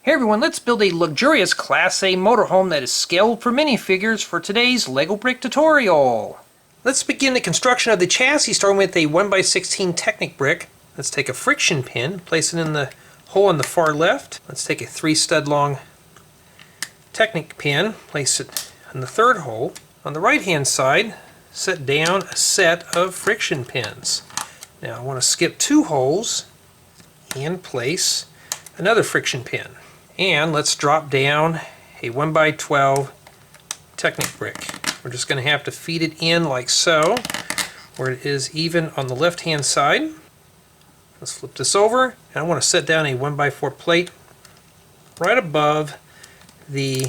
Hey everyone, let's build a luxurious Class A motorhome that is scaled for minifigures for today's LEGO brick tutorial. Let's begin the construction of the chassis starting with a 1x16 Technic brick. Let's take a friction pin, place it in the hole on the far left. Let's take a 3 stud long Technic pin, place it in the third hole. On the right hand side, set down a set of friction pins. Now I want to skip 2 holes and place another friction pin. And let's drop down a 1x12 Technic brick. We're just going to have to feed it in like so, where it is even on the left hand side. Let's flip this over, and I want to set down a 1x4 plate right above the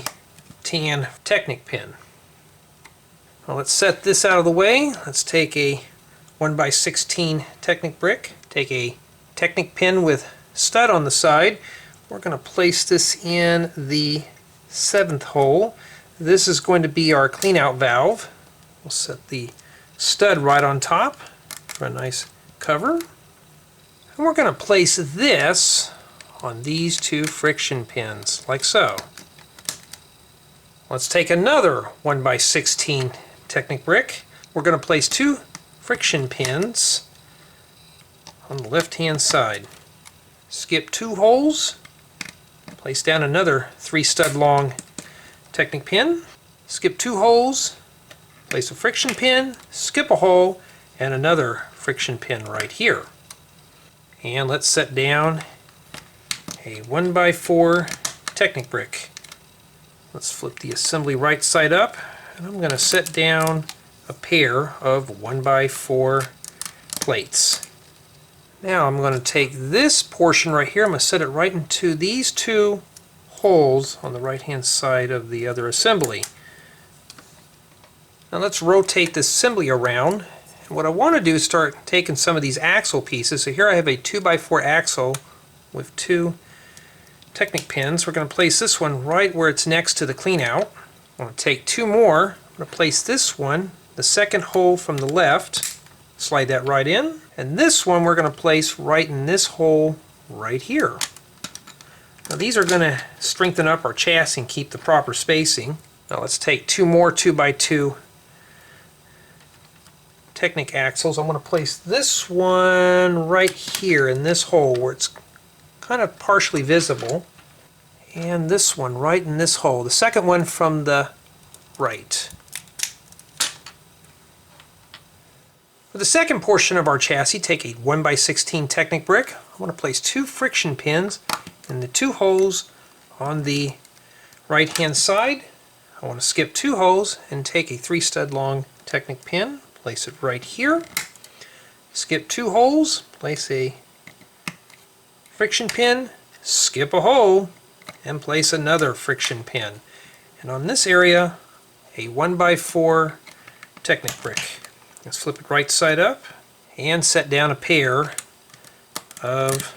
tan Technic pin. Now let's set this out of the way. Let's take a 1x16 Technic brick, take a Technic pin with stud on the side. We're going to place this in the 7th hole. This is going to be our clean out valve. We'll set the stud right on top for a nice cover. And we're going to place this on these 2 friction pins, like so. Let's take another 1x16 Technic brick. We're going to place 2 friction pins on the left hand side. Skip 2 holes. Place down another 3 stud long Technic pin, skip 2 holes, place a friction pin, skip a hole, and another friction pin right here. And let's set down a 1x4 Technic brick. Let's flip the assembly right side up, and I'm going to set down a pair of 1x4 plates. Now I'm going to take this portion right here, I'm going to set it right into these 2 holes on the right hand side of the other assembly. Now let's rotate this assembly around. And what I want to do is start taking some of these axle pieces. So here I have a 2x4 axle with 2 Technic pins. We're going to place this one right where it's next to the clean out. I'm going to take 2 more. I'm going to place this one, the second hole from the left, slide that right in. And this one we're going to place right in this hole right here. Now these are going to strengthen up our chassis and keep the proper spacing. Now let's take 2 more 2x2 Technic axles. I'm going to place this one right here in this hole where it's kind of partially visible. And this one right in this hole. The second one from the right. For the second portion of our chassis, take a 1x16 Technic brick. I want to place 2 friction pins in the 2 holes on the right hand side. I want to skip 2 holes and take a 3 stud long Technic pin, place it right here. Skip 2 holes, place a friction pin, skip a hole, and place another friction pin. And on this area, a 1x4 Technic brick. Let's flip it right side up and set down a pair of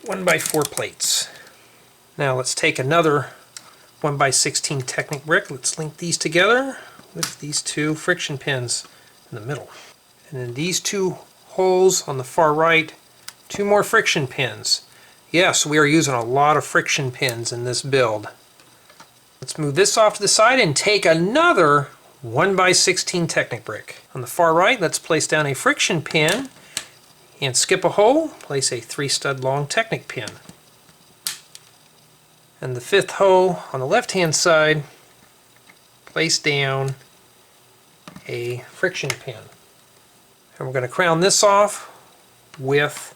1x4 plates. Now let's take another 1x16 Technic brick. Let's link these together with these 2 friction pins in the middle. And in these 2 holes on the far right, 2 more friction pins. Yes, we are using a lot of friction pins in this build. Let's move this off to the side and take another 1x16 Technic brick. On the far right, let's place down a friction pin and skip a hole, place a 3 stud long Technic pin. And the 5th hole on the left hand side, place down a friction pin. And we're going to crown this off with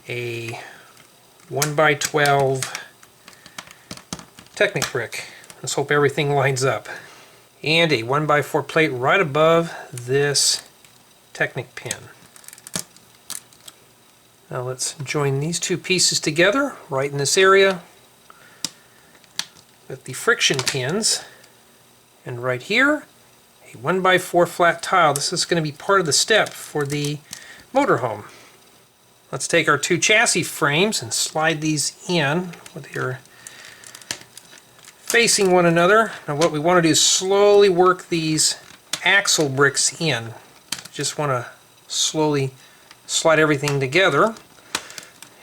a 1x12 Technic brick. Let's hope everything lines up. And a 1x4 plate right above this Technic pin. Now let's join these 2 pieces together right in this area with the friction pins. And right here, a 1x4 flat tile. This is going to be part of the step for the motorhome. Let's take our 2 chassis frames and slide these in with your facing one another. Now what we want to do is slowly work these axle bricks in. Just want to slowly slide everything together.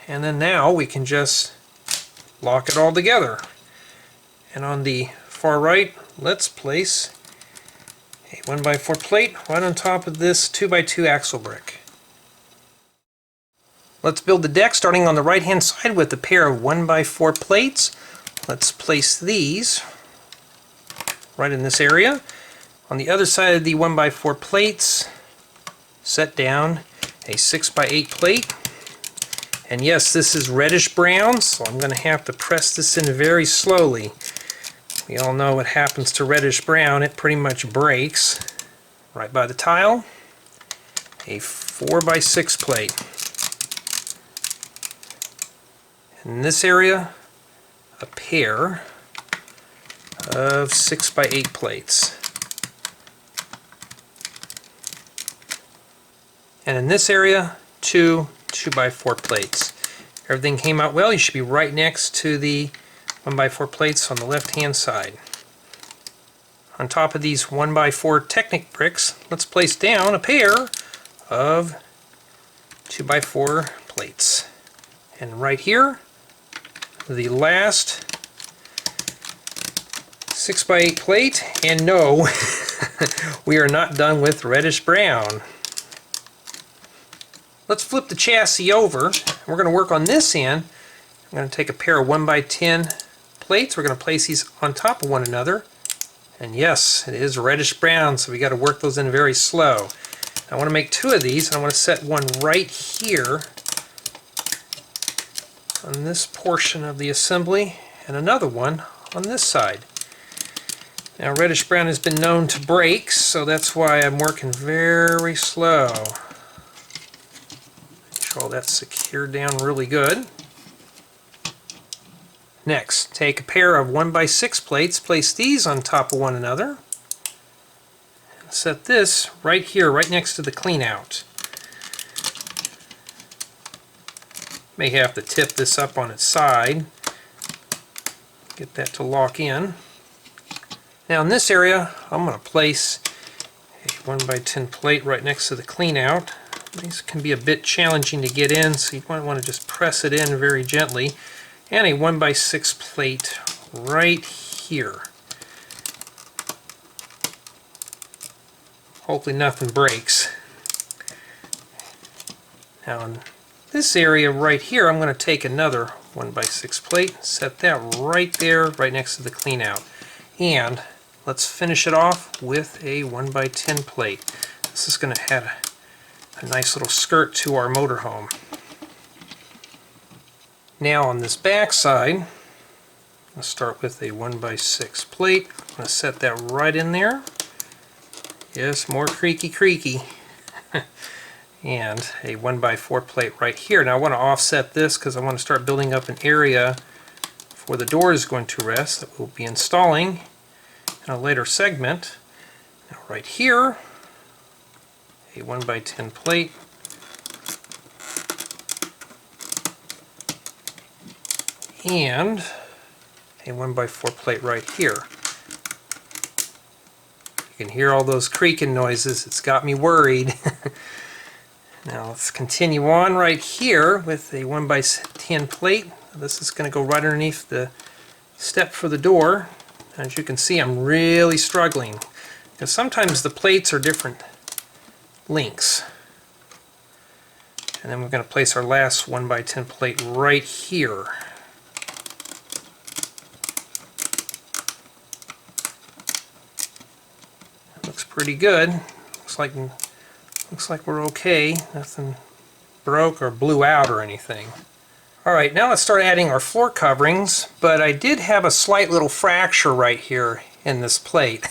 And then now we can just lock it all together. And on the far right, let's place a 1x4 plate right on top of this 2x2 axle brick. Let's build the deck starting on the right hand side with a pair of 1x4 plates. Let's place these right in this area. On the other side of the 1x4 plates, set down a 6x8 plate. And yes, this is reddish brown, so I'm going to have to press this in very slowly. We all know what happens to reddish brown, it pretty much breaks. Right by the tile, a 4x6 plate. In this area, a pair of 6x8 plates. And in this area, two 2x4 plates. Everything came out well. You should be right next to the 1x4 plates on the left hand side. On top of these 1x4 Technic bricks, let's place down a pair of 2x4 plates. And right here, the last 6x8 plate. And no, we are not done with reddish brown. Let's flip the chassis over. We're going to work on this end. I'm going to take a pair of 1x10 plates. We're going to place these on top of one another. And yes, it is reddish brown, so we got to work those in very slow. I want to make two of these. I want to set one right here on this portion of the assembly and another one on this side. Now reddish brown has been known to break, so that's why I'm working very slow. All that's secured down really good. Next, take a pair of 1x6 plates, place these on top of one another, and set this right here, right next to the clean out. May have to tip this up on its side, get that to lock in. Now in this area, I'm going to place a 1x10 plate right next to the clean out. These can be a bit challenging to get in, so you might want to just press it in very gently. And a 1x6 plate right here. Hopefully nothing breaks. Now in this area right here, I'm going to take another 1x6 plate, set that right there, right next to the clean out. And let's finish it off with a 1x10 plate. This is going to add a nice little skirt to our motorhome. Now on this back side, let's start with a 1x6 plate. I'm going to set that right in there. Yes, more creaky. And a 1x4 plate right here. Now I want to offset this because I want to start building up an area where the door is going to rest that we'll be installing in a later segment. Now right here, a 1x10 plate. And a 1x4 plate right here. You can hear all those creaking noises. It's got me worried. Now let's continue on right here with a 1x10 plate. This is going to go right underneath the step for the door. As you can see, I'm really struggling because sometimes the plates are different lengths. And then we're going to place our last 1x10 plate right here. That looks pretty good. Looks like we're okay. Nothing broke or blew out or anything. Alright, now let's start adding our floor coverings, but I did have a slight little fracture right here in this plate.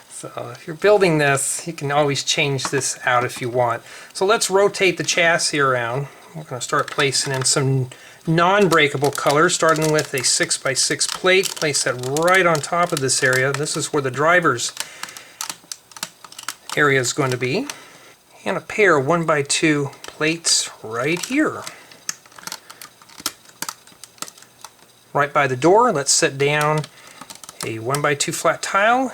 So if you're building this, you can always change this out if you want. So let's rotate the chassis around. We're going to start placing in some non-breakable colors, starting with a 6x6 plate. Place that right on top of this area. This is where the driver's area is going to be. And a pair of 1x2 plates right here. Right by the door, let's set down a 1x2 flat tile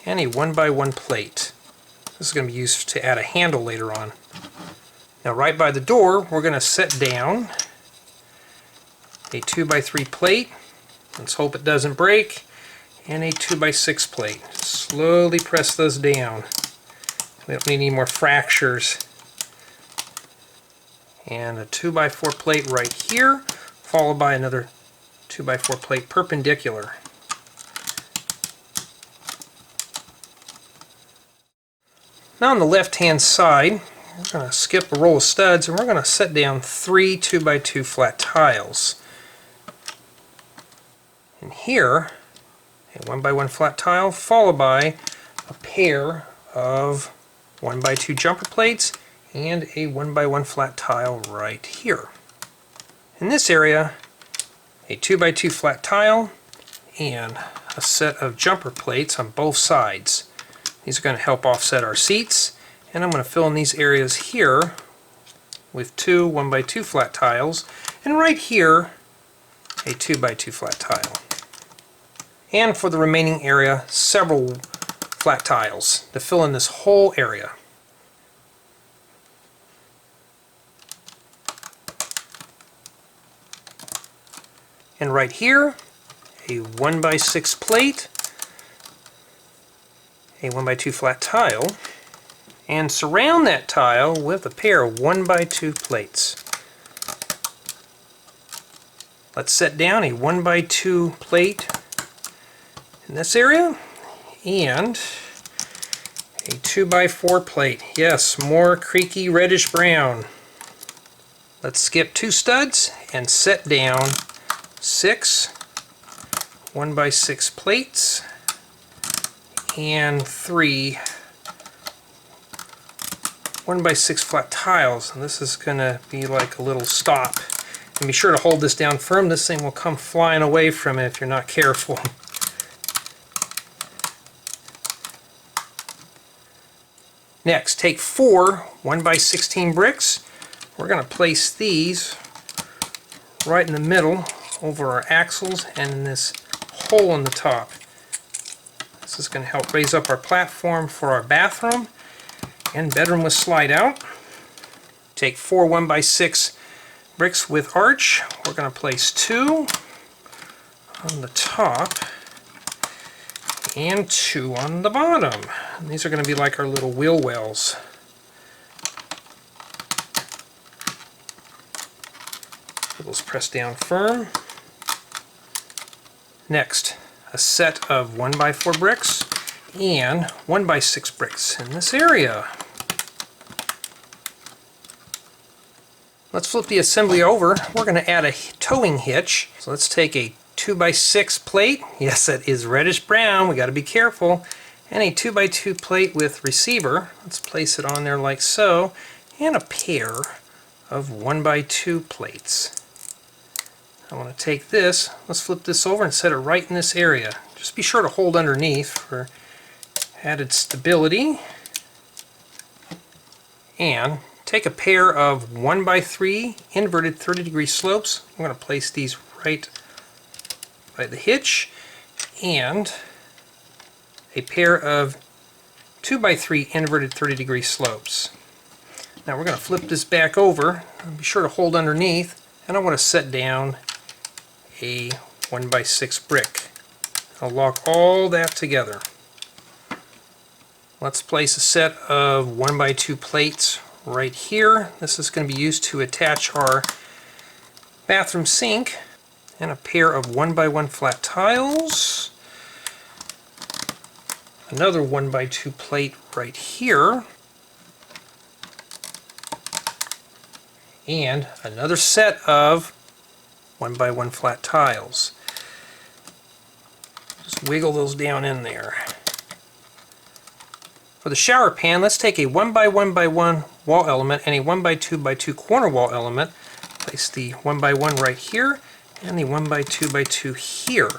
and a 1x1 plate. This is going to be used to add a handle later on. Now right by the door, we're going to set down a 2x3 plate. Let's hope it doesn't break. And a 2x6 plate. Slowly press those down. We don't need any more fractures. And a 2x4 plate right here, followed by another 2x4 plate perpendicular. Now on the left hand side, we're going to skip a row of studs and we're going to set down 3 2x2 flat tiles. And here, a 1x1 flat tile followed by a pair of 1x2 jumper plates and a 1x1 flat tile right here. In this area, a 2x2 flat tile and a set of jumper plates on both sides. These are going to help offset our seats, and I'm going to fill in these areas here with 2 1x2 flat tiles, and right here a 2x2 flat tile. And for the remaining area, several flat tiles to fill in this whole area. And right here, a 1x6 plate, a 1x2 flat tile, and surround that tile with a pair of 1x2 plates. Let's set down a 1x2 plate in this area and a 2x4 plate. Yes, more creaky reddish brown. Let's skip 2 studs and set down 6 1x6 plates and 3 1x6 flat tiles. And this is going to be like a little stop. And be sure to hold this down firm. This thing will come flying away from it if you're not careful. Next, take 4 1x16 bricks. We're going to place these right in the middle over our axles and in this hole in the top. This is going to help raise up our platform for our bathroom and bedroom with slide out. Take 4 1x6 bricks with arch. We're going to place 2 on the top and 2 on the bottom. And these are going to be like our little wheel wells. Those press down firm. Next, a set of 1x4 bricks and 1x6 bricks in this area. Let's flip the assembly over. We're going to add a towing hitch. So let's take a 2x6 plate. Yes, that is reddish brown. We got to be careful. And a 2x2 plate with receiver. Let's place it on there like so. And a pair of 1x2 plates. I want to take this, let's flip this over and set it right in this area. Just be sure to hold underneath for added stability. And take a pair of 1x3 inverted 30-degree slopes. I'm going to place these right by the hitch. And a pair of 2x3 inverted 30-degree slopes. Now we're going to flip this back over. Be sure to hold underneath. And I want to set down a 1x6 brick. I'll lock all that together. Let's place a set of 1x2 plates right here. This is going to be used to attach our bathroom sink, and a pair of 1x1 flat tiles. Another 1x2 plate right here. And another set of 1x1 flat tiles. Just wiggle those down in there. For the shower pan, let's take a 1x1x1 wall element and a 1x2x2 corner wall element. Place the 1x1 right here and the 1x2x2 here.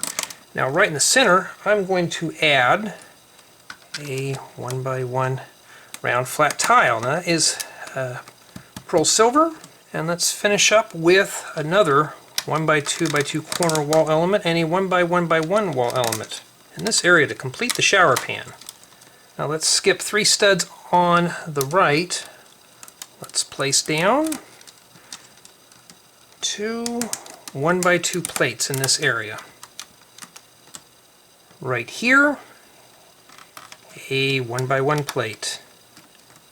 Now right in the center, I'm going to add a 1x1 round flat tile. Now that is pearl silver. And let's finish up with another 1x2x2 corner wall element and a 1x1x1 wall element in this area to complete the shower pan. Now let's skip 3 studs on the right. Let's place down 2 1x2 plates in this area. Right here, a 1x1 plate.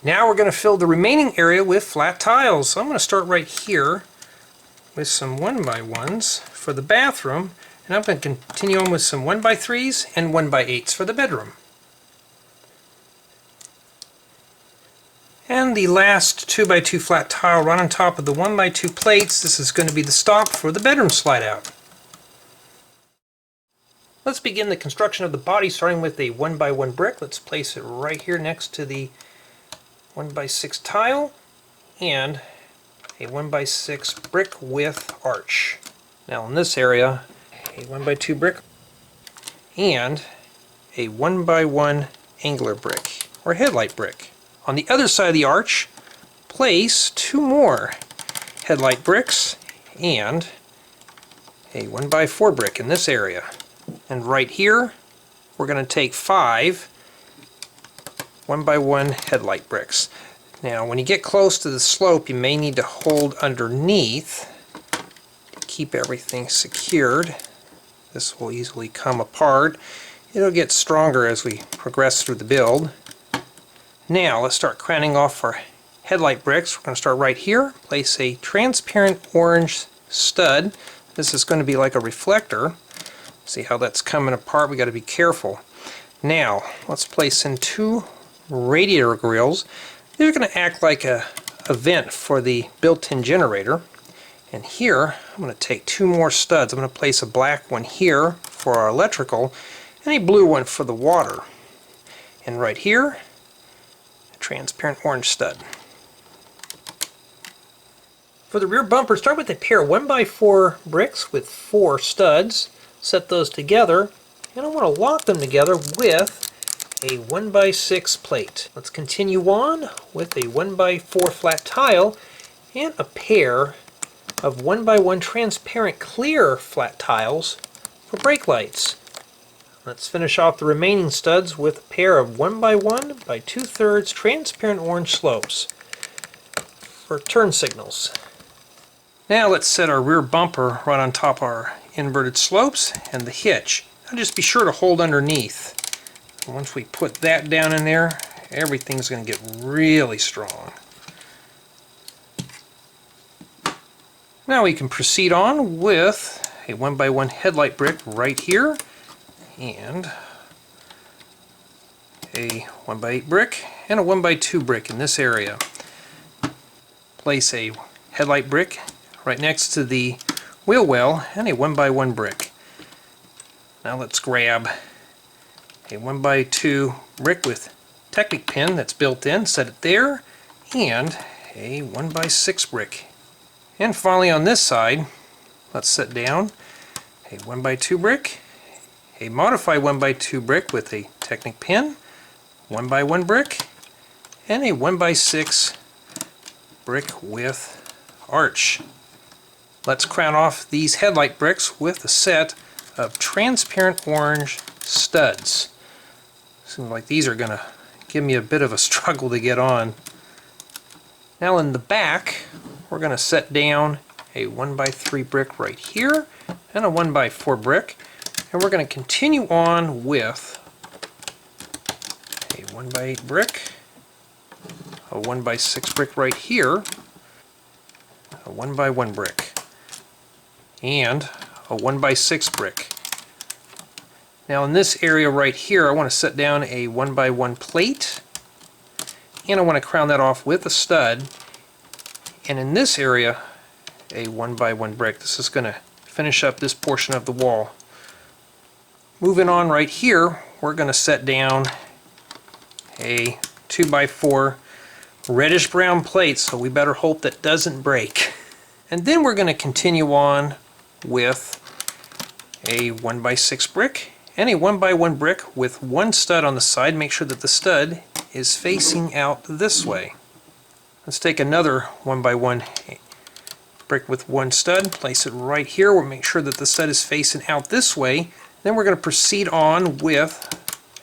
Now we're going to fill the remaining area with flat tiles. So I'm going to start right here with some 1x1s for the bathroom, and I'm going to continue on with some 1x3s and 1x8s for the bedroom. And the last 2x2 flat tile right on top of the 1x2 plates. This is going to be the stop for the bedroom slide out. Let's begin the construction of the body, starting with a 1x1 brick. Let's place it right here next to the 1x6 tile and a 1x6 brick with arch. Now in this area, a 1x2 brick and a 1x1 angler brick or headlight brick. On the other side of the arch, place 2 more headlight bricks and a 1x4 brick in this area. And right here, we're going to take 5 1x1 headlight bricks. Now when you get close to the slope, you may need to hold underneath to keep everything secured. This will easily come apart. It'll get stronger as we progress through the build. Now let's start crowning off our headlight bricks. We're going to start right here. Place a transparent orange stud. This is going to be like a reflector. See how that's coming apart? We got to be careful. Now let's place in 2 radiator grills. They're going to act like a vent for the built-in generator. And here I'm going to take 2 more studs. I'm going to place a black one here for our electrical and a blue one for the water. And right here, a transparent orange stud. For the rear bumper, start with a pair of 1x4 bricks with 4 studs. Set those together, and I want to lock them together with a 1x6 plate. Let's continue on with a 1x4 flat tile and a pair of 1x1 transparent clear flat tiles for brake lights. Let's finish off the remaining studs with a pair of 1x1 by 2/3 transparent orange slopes for turn signals. Now let's set our rear bumper right on top of our inverted slopes and the hitch. Now just be sure to hold underneath. Once we put that down in there, everything's going to get really strong. Now we can proceed on with a 1x1 headlight brick right here and a 1x8 brick and a 1x2 brick in this area. Place a headlight brick right next to the wheel well and a 1x1 brick. Now let's grab a 1x2 brick with Technic pin that's built in, set it there, and a 1x6 brick. And finally on this side, let's set down a 1x2 brick, a modified 1x2 brick with a Technic pin, 1x1 brick, and a 1x6 brick with arch. Let's crown off these headlight bricks with a set of transparent orange studs. Seems like these are going to give me a bit of a struggle to get on. Now in the back, we're going to set down a 1x3 brick right here and a 1x4 brick, and we're going to continue on with a 1x8 brick, a 1x6 brick right here, a 1x1 brick, and a 1x6 brick. Now in this area right here, I want to set down a 1x1 plate, and I want to crown that off with a stud, and in this area a 1x1 brick. This is going to finish up this portion of the wall. Moving on right here, we're going to set down a 2x4 reddish brown plate, so we better hope that doesn't break. And then we're going to continue on with a 1x6 brick and a 1x1 brick with 1 stud on the side. Make sure that the stud is facing out this way. Let's take another 1x1 brick with 1 stud, place it right here. We'll make sure that the stud is facing out this way. Then we're going to proceed on with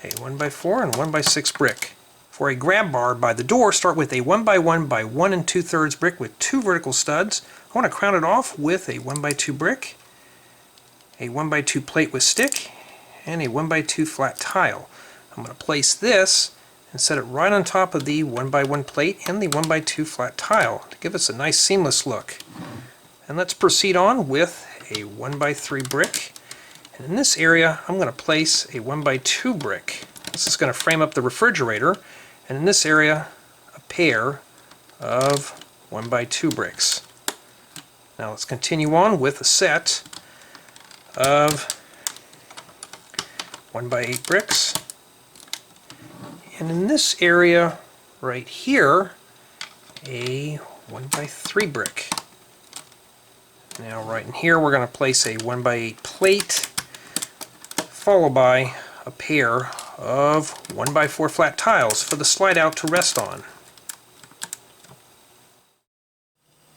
a 1x4 and 1x6 brick. For a grab bar by the door, start with a 1x1 by 1 2/3 brick with 2 vertical studs. I want to crown it off with a 1x2 brick, a 1x2 plate with stick, and a 1x2 flat tile. I'm going to place this and set it right on top of the 1x1 plate and the 1x2 flat tile to give us a nice seamless look. And let's proceed on with a 1x3 brick. And in this area, I'm going to place a 1x2 brick. This is going to frame up the refrigerator. And in this area, a pair of 1x2 bricks. Now let's continue on with a set of 1x8 bricks. And in this area right here, a 1x3 brick. Now right in here we're going to place a 1x8 plate, followed by a pair of 1x4 flat tiles for the slide out to rest on.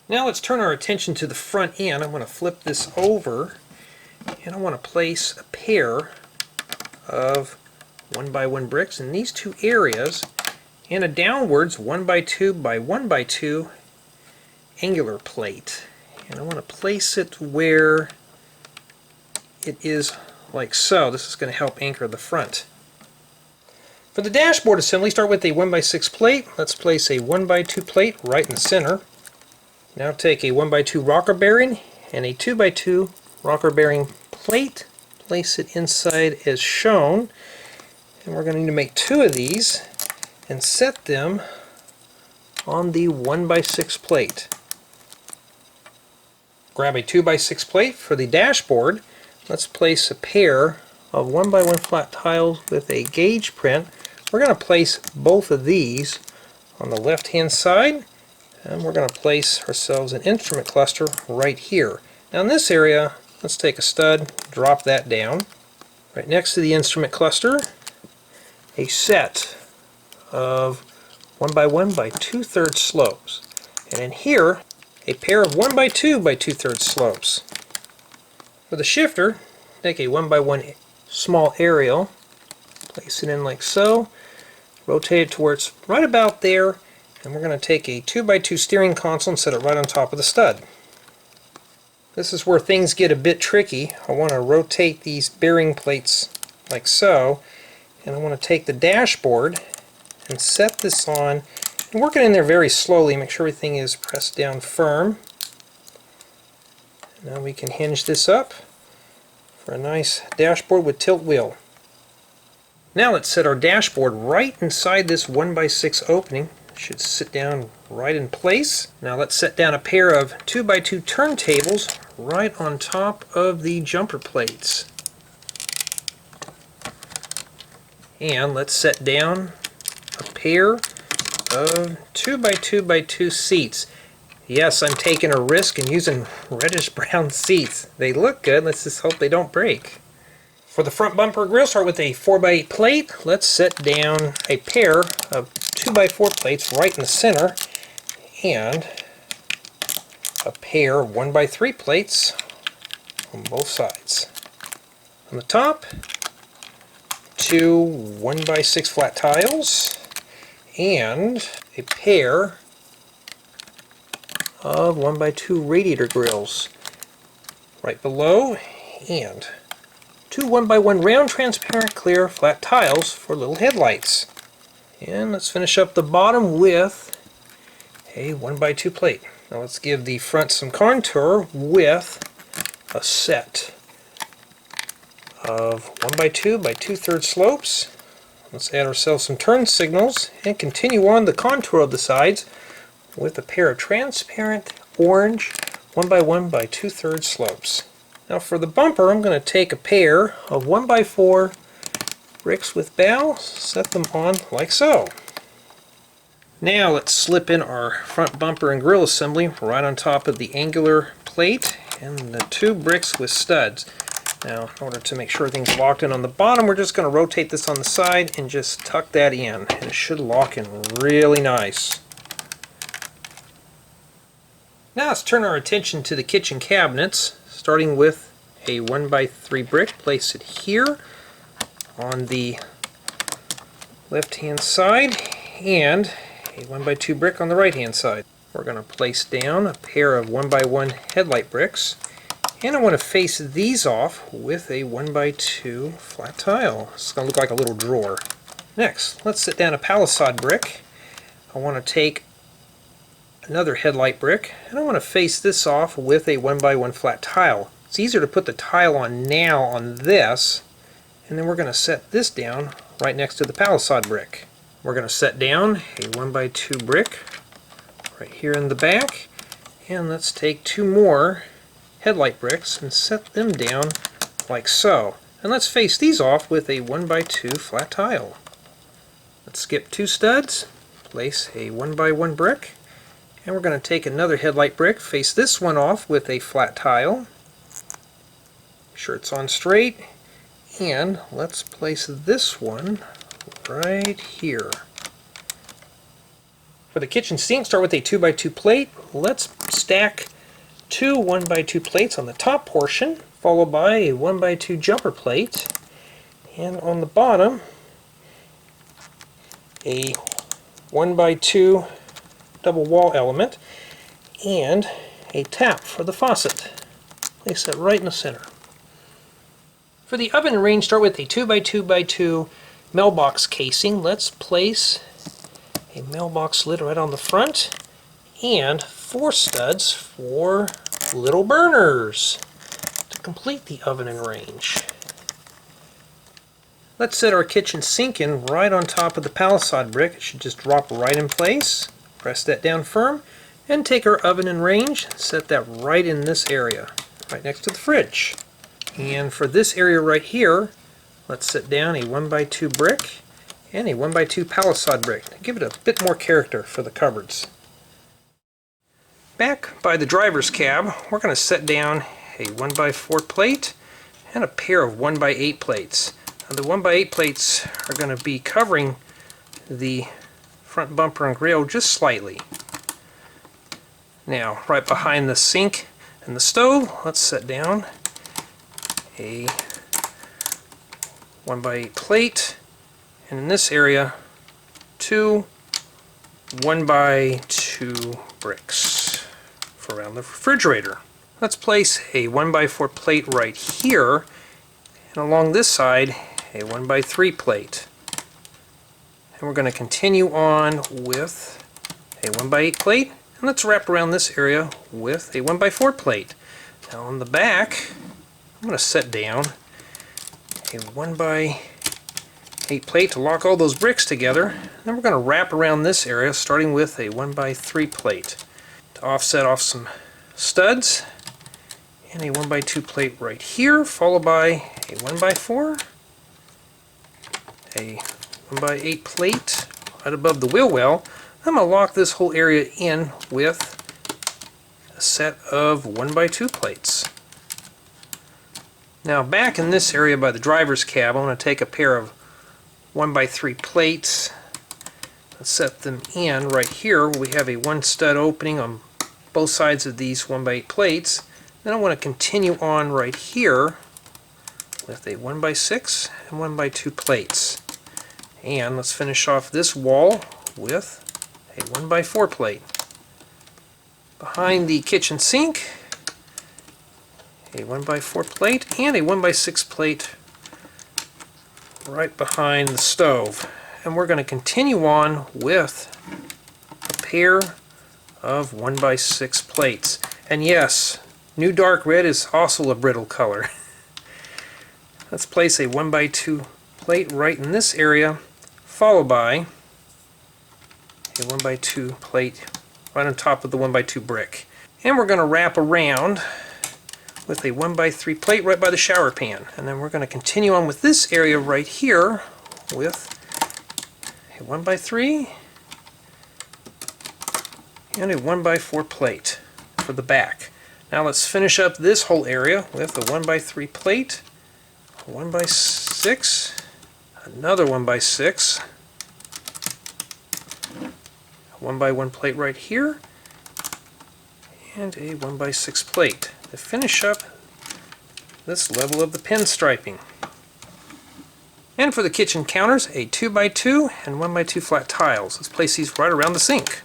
Now let's turn our attention to the front end. I'm going to flip this over and I want to place a pair of 1x1 bricks in these two areas and a downwards 1x2 by 1x2 angular plate. And I want to place it where it is like so. This is going to help anchor the front. For the dashboard assembly, start with a 1x6 plate. Let's place a 1x2 plate right in the center. Now take a 1x2 rocker bearing and a 2x2 rocker bearing plate. Place it inside as shown. And we're going to need to make 2 of these and set them on the 1x6 plate. Grab a 2x6 plate for the dashboard. Let's place a pair of 1x1 flat tiles with a gauge print. We're going to place both of these on the left hand side, and we're going to place ourselves an instrument cluster right here. Now in this area, let's take a stud, drop that down. Right next to the instrument cluster, a set of 1x1 by 2/3 slopes. And in here, a pair of 1x2 by 2/3 slopes. For the shifter, take a 1x1 small aerial, place it in like so, rotate it to where it's right about there, and we're going to take a 2x2 steering console and set it right on top of the stud. This is where things get a bit tricky. I want to rotate these bearing plates like so, and I want to take the dashboard and set this on and work it in there very slowly. Make sure everything is pressed down firm. Now we can hinge this up for a nice dashboard with tilt wheel. Now let's set our dashboard right inside this 1x6 opening. It should sit down right in place. Now let's set down a pair of 2x2 turntables right on top of the jumper plates. And let's set down a pair of 2x2 by 2 seats. Yes, I'm taking a risk and using reddish brown seats. They look good, let's just hope they don't break. For the front bumper grill, start with a 4x8 plate. Let's set down a pair of 2x4 plates right in the center and a pair of 1x3 plates on both sides. On the top, 2 1x6 flat tiles and a pair of 1x2 radiator grills right below, and 2 1x1 round transparent clear flat tiles for little headlights. And let's finish up the bottom with a 1x2 plate. Now let's give the front some contour with a set of 1x2 by 2/3 slopes. Let's add ourselves some turn signals and continue on the contour of the sides with a pair of transparent orange 1x1 by 2/3 slopes. Now for the bumper, I'm going to take a pair of 1x4 bricks with bow, set them on like so. Now let's slip in our front bumper and grille assembly right on top of the angular plate and the 2 bricks with studs. Now, in order to make sure everything's locked in on the bottom, we're just going to rotate this on the side and just tuck that in, and it should lock in really nice. Now let's turn our attention to the kitchen cabinets, starting with a 1x3 brick. Place it here on the left hand side, and a 1x2 brick on the right hand side. We're going to place down a pair of 1x1 headlight bricks, and I want to face these off with a 1x2 flat tile. It's going to look like a little drawer. Next, let's set down a palisade brick. I want to take another headlight brick, and I want to face this off with a 1x1 flat tile. It's easier to put the tile on now on this, and then we're going to set this down right next to the palisade brick. We're going to set down a 1x2 brick right here in the back, and let's take two more headlight bricks and set them down like so. And let's face these off with a 1x2 flat tile. Let's skip two studs, place a 1x1 brick, and we're going to take another headlight brick, face this one off with a flat tile. Make sure it's on straight, and let's place this one right here. For the kitchen sink, start with a 2x2 plate. Let's stack two 1x2 plates on the top portion, followed by a 1x2 jumper plate, and on the bottom a 1x2 double wall element and a tap for the faucet. Place that right in the center. For the oven range, start with a 2x2x2 mailbox casing. Let's place a mailbox lid right on the front and 4 studs for little burners to complete the oven range. Let's set our kitchen sink in right on top of the palisade brick. It should just drop right in place. Press that down firm and take our oven and range, set that right in this area, right next to the fridge. And for this area right here, let's set down a 1x2 brick and a 1x2 palisade brick to give it a bit more character for the cupboards. Back by the driver's cab, we're going to set down a 1x4 plate and a pair of 1x8 plates. Now, the 1x8 plates are going to be covering the front bumper and grille just slightly. Now, right behind the sink and the stove, let's set down a 1x8 plate, and in this area, 2 1x2 bricks for around the refrigerator. Let's place a 1x4 plate right here, and along this side, a 1x3 plate. And we're going to continue on with a 1x8 plate, and let's wrap around this area with a 1x4 plate. Now on the back, I'm going to set down a 1x8 plate to lock all those bricks together. Then we're going to wrap around this area, starting with a 1x3 plate to offset off some studs, and a 1x2 plate right here, followed by a 1x4, a 1x8 plate right above the wheel well. I'm going to lock this whole area in with a set of 1x2 plates. Now back in this area by the driver's cab, I'm going to take a pair of 1x3 plates. Let's set them in right here. We have a 1 stud opening on both sides of these 1x8 plates. Then I want to continue on right here with a 1x6 and 1x2 plates. And let's finish off this wall with a 1x4 plate. Behind the kitchen sink, a 1x4 plate and a 1x6 plate right behind the stove. And we're going to continue on with a pair of 1x6 plates. And yes, new dark red is also a brittle color. Let's place a 1x2 plate right in this area, followed by a 1x2 plate right on top of the 1x2 brick. And we're going to wrap around with a 1x3 plate right by the shower pan. And then we're going to continue on with this area right here with a 1x3 and a 1x4 plate for the back. Now let's finish up this whole area with a 1x3 plate, a 1x6, another 1x6, a 1x1 plate right here, and a 1x6 plate to finish up this level of the pinstriping. And for the kitchen counters, a 2x2 and 1x2 flat tiles. Let's place these right around the sink.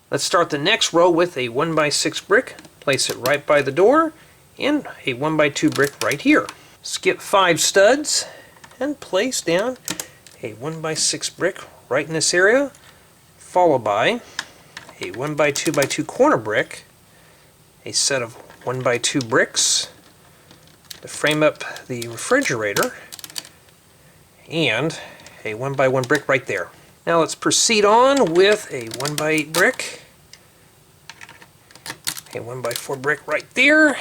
Let's start the next row with a 1x6 brick. Place it right by the door, and a 1x2 brick right here. Skip 5 studs and place down a 1x6 brick right in this area, followed by a 1x2x2 corner brick, a set of 1x2 bricks to frame up the refrigerator, and a 1x1 brick right there. Now let's proceed on with a 1x8 brick, a 1x4 brick right there,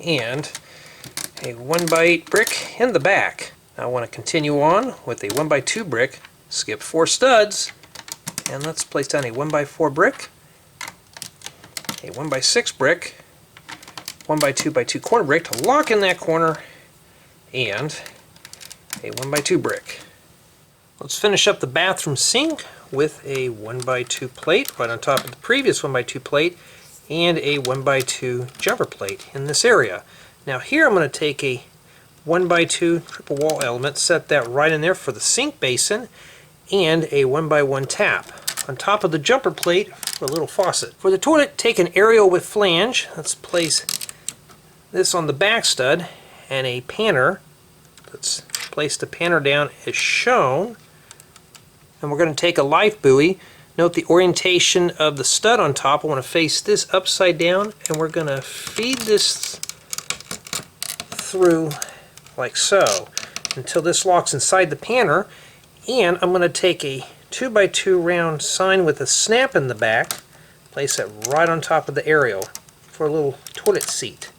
and a 1x8 brick in the back. Now I want to continue on with a 1x2 brick, skip 4 studs, and let's place down a 1x4 brick, a 1x6 brick, 1x2x2 corner brick to lock in that corner, and a 1x2 brick. Let's finish up the bathroom sink with a 1x2 plate right on top of the previous 1x2 plate, and a 1x2 jumper plate in this area. Now here I'm going to take a 1x2 triple wall element, set that right in there for the sink basin, and a 1x1 tap on top of the jumper plate for a little faucet. For the toilet, take an aerial with flange. Let's place this on the back stud, and a panner. Let's place the panner down as shown, and we're going to take a life buoy. Note the orientation of the stud on top. I want to face this upside down, and we're going to feed this through like so until this locks inside the panner. And I'm going to take a 2x2 round sign with a snap in the back, place it right on top of the aerial for a little toilet seat.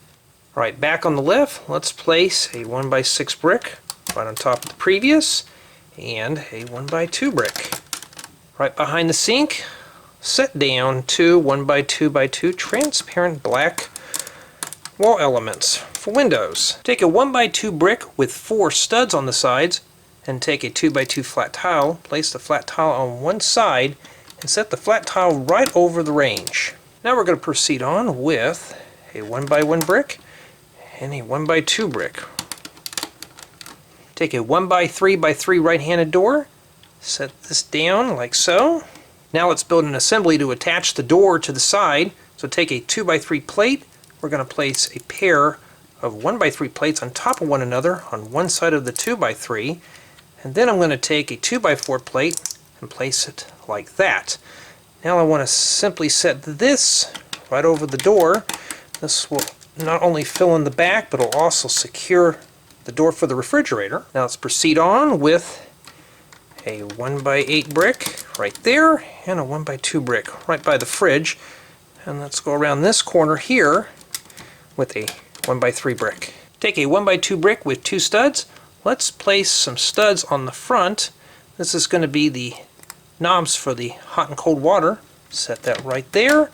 Alright, back on the left, let's place a 1x6 brick right on top of the previous, and a 1x2 brick. Right behind the sink, set down 2 1x2x2 transparent black wall elements for windows. Take a 1x2 brick with 4 studs on the sides, and take a 2x2 flat tile, place the flat tile on one side, and set the flat tile right over the range. Now we're going to proceed on with a 1x1 brick and a 1x2 brick. Take a 1x3x3 right-handed door, set this down like so. Now let's build an assembly to attach the door to the side. So take a 2x3 plate. We're going to place a pair of 1x3 plates on top of one another on one side of the 2x3. And then I'm going to take a 2x4 plate and place it like that. Now I want to simply set this right over the door. This will not only fill in the back, but it'll also secure the door for the refrigerator. Now let's proceed on with a 1x8 brick right there, and a 1x2 brick right by the fridge. And let's go around this corner here with a 1x3 brick. Take a 1x2 brick with 2 studs. Let's place some studs on the front. This is going to be the knobs for the hot and cold water. Set that right there,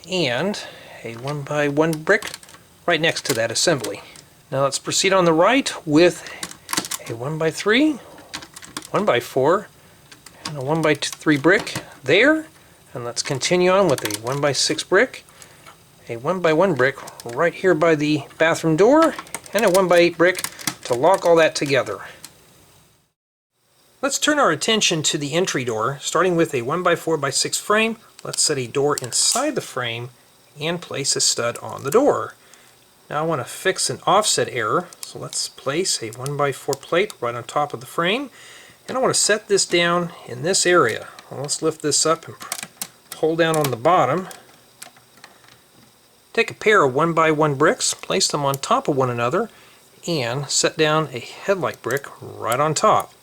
and a 1x1 brick right next to that assembly. Now let's proceed on the right with a 1x3, 1x4, and a 1x3 brick there. And let's continue on with a 1x6 brick, a 1x1 brick right here by the bathroom door, and a 1x8 brick to lock all that together. Let's turn our attention to the entry door, starting with a 1x4x6 frame. Let's set a door inside the frame and place a stud on the door. Now I want to fix an offset error, so let's place a 1x4 plate right on top of the frame, and I want to set this down in this area. Well, let's lift this up and hold down on the bottom. Take a pair of 1x1 bricks, place them on top of one another, and set down a headlight brick right on top.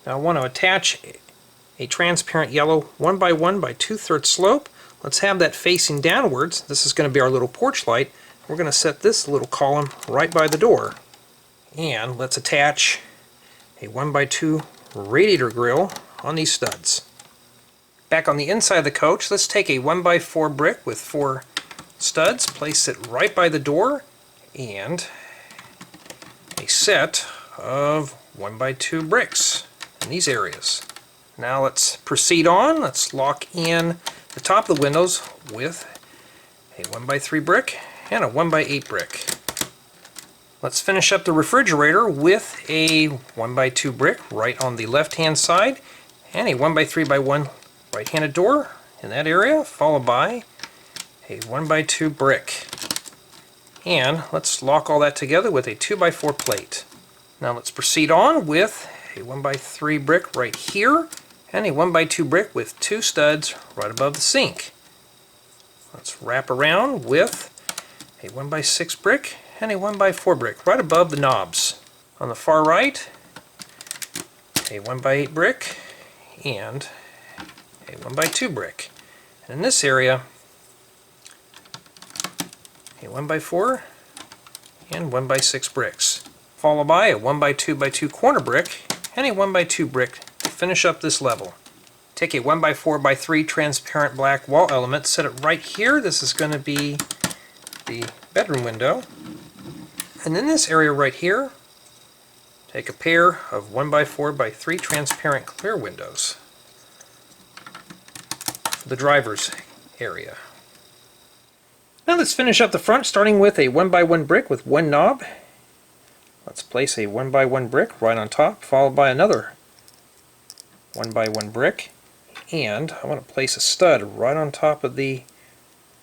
Now I want to attach a transparent yellow 1x1 by 2/3 slope. Let's have that facing downwards. This is going to be our little porch light. We're going to set this little column right by the door. And let's attach a 1x2 radiator grill on these studs. Back on the inside of the coach, let's take a 1x4 brick with 4 studs, place it right by the door, and a set of 1x2 bricks in these areas. Now let's proceed on. Let's lock in the top of the windows with a 1x3 brick and a 1x8 brick. Let's finish up the refrigerator with a 1x2 brick right on the left hand side and a 1x3x1 right-handed door in that area, followed by a 1x2 brick. And let's lock all that together with a 2x4 plate. Now let's proceed on with a 1x3 brick right here and a 1x2 brick with 2 studs right above the sink. Let's wrap around with a 1x6 brick and a 1x4 brick right above the knobs. On the far right, a 1x8 brick and a 1x2 brick. And in this area, a 1x4 and 1x6 bricks, followed by a 1x2x2 corner brick and a 1x2 brick to finish up this level. Take a 1x4x3 transparent black wall element, set it right here. This is going to be the bedroom window. And in this area right here, take a pair of 1x4x3 transparent clear windows for the driver's area. Now let's finish up the front, starting with a 1x1 brick with 1 knob. Let's place a 1x1 brick right on top, followed by another 1x1 brick. And I want to place a stud right on top of the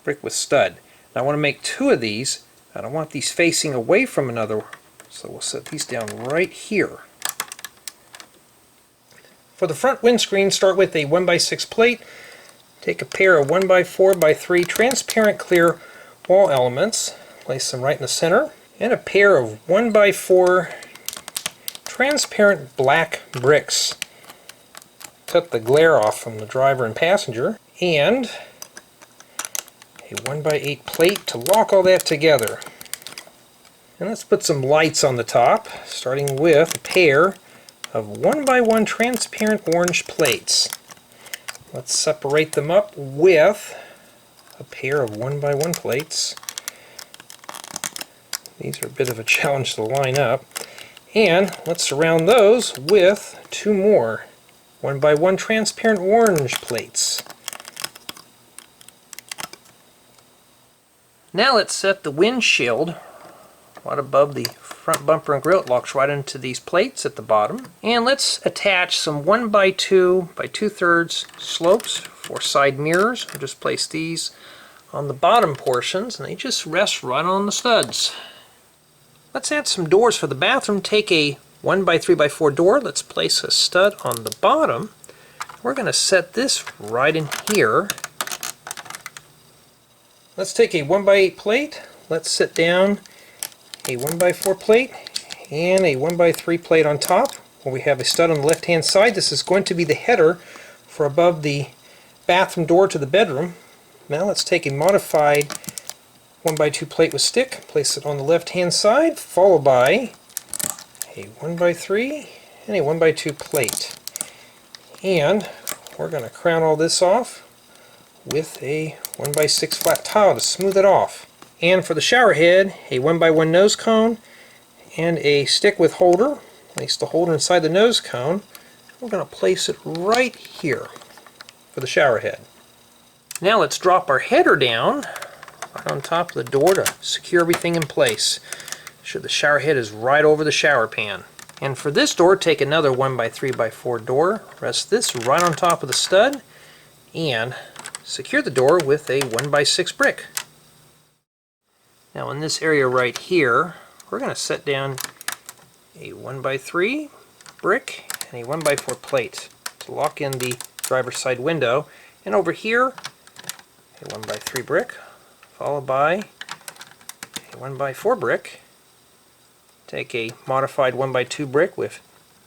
brick with stud. Now I want to make 2 of these. I don't want these facing away from another, so we'll set these down right here. For the front windscreen, start with a 1x6 plate. Take a pair of 1x4x3 transparent clear wall elements, place them right in the center, and a pair of 1x4 transparent black bricks. Cut the glare off from the driver and passenger, and a 1x8 plate to lock all that together. And let's put some lights on the top, starting with a pair of 1x1 transparent orange plates. Let's separate them up with a pair of 1x1 plates. These are a bit of a challenge to line up. And let's surround those with 2 more 1x1 transparent orange plates. Now let's set the windshield right above the front bumper and grille. It locks right into these plates at the bottom. And let's attach some 1x2 by 2/3 slopes for side mirrors. I'll just place these on the bottom portions and they just rest right on the studs. Let's add some doors for the bathroom. Take a 1x3x4 door. Let's place a stud on the bottom. We're going to set this right in here. Let's take a 1x8 plate. Let's set down a 1x4 plate and a 1x3 plate on top where we have a stud on the left hand side. This is going to be the header for above the bathroom door to the bedroom. Now let's take a modified 1x2 plate with stick, place it on the left hand side, followed by a 1x3 and a 1x2 plate. And we're going to crown all this off with a 1x6 flat tile to smooth it off. And for the shower head, a 1x1 nose cone and a stick with holder. Place the holder inside the nose cone. We're going to place it right here for the shower head. Now let's drop our header down right on top of the door to secure everything in place. Sure the shower head is right over the shower pan. And for this door, take another 1x3x4 door, rest this right on top of the stud, and secure the door with a 1x6 brick. Now in this area right here, we're going to set down a 1x3 brick and a 1x4 plate to lock in the driver's side window. And over here, a 1x3 brick, followed by a 1x4 brick. Take a modified 1x2 brick with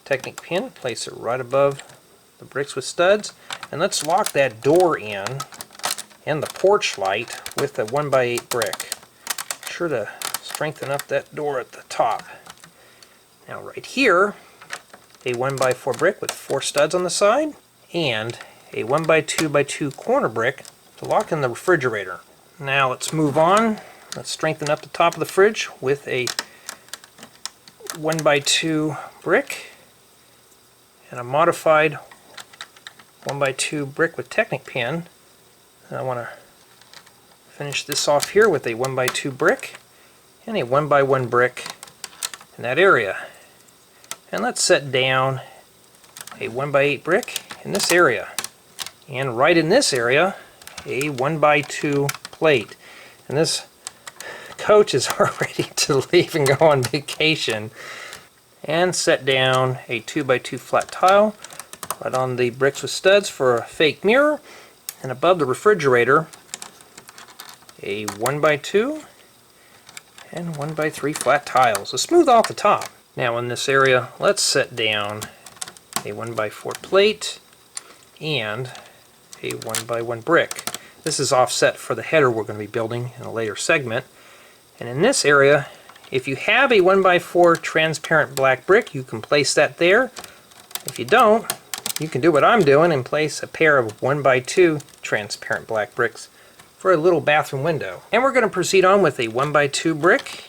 Technic pin, place it right above the bricks with studs, and let's lock that door in and the porch light with a 1x8 brick. Sure to strengthen up that door at the top. Now right here, a 1x4 brick with 4 studs on the side, and a 1x2x2 corner brick to lock in the refrigerator. Now let's move on. Let's strengthen up the top of the fridge with a 1x2 brick and a modified 1x2 brick with Technic pin. And I want to finish this off here with a 1x2 brick and a 1x1 brick in that area. And let's set down a 1x8 brick in this area. And right in this area, a 1x2 plate. And this coach is all ready to leave and go on vacation. And set down a 2x2 flat tile right on the bricks with studs for a fake mirror. And above the refrigerator, a 1x2 and 1x3 flat tiles to smooth off the top. Now in this area, let's set down a 1x4 plate and a 1x1 brick. This is offset for the header we're going to be building in a later segment. And in this area, if you have a 1x4 transparent black brick, you can place that there. If you don't, you can do what I'm doing and place a pair of 1x2 transparent black bricks for a little bathroom window. And we're going to proceed on with a 1x2 brick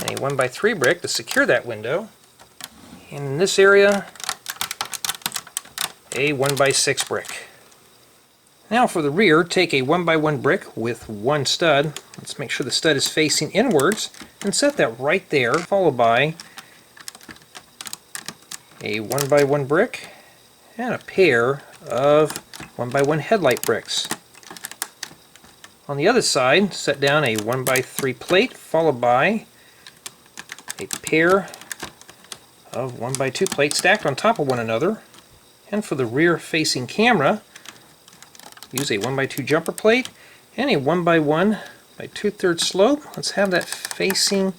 and a 1x3 brick to secure that window. And in this area, a 1x6 brick. Now for the rear, take a 1x1 brick with one stud. Let's make sure the stud is facing inwards and set that right there, followed by a 1x1 brick and a pair of 1x1 headlight bricks. On the other side, set down a 1x3 plate, followed by a pair of 1x2 plates stacked on top of one another. And for the rear facing camera, use a 1x2 jumper plate and a 1x1 by 2/3 slope. Let's have that facing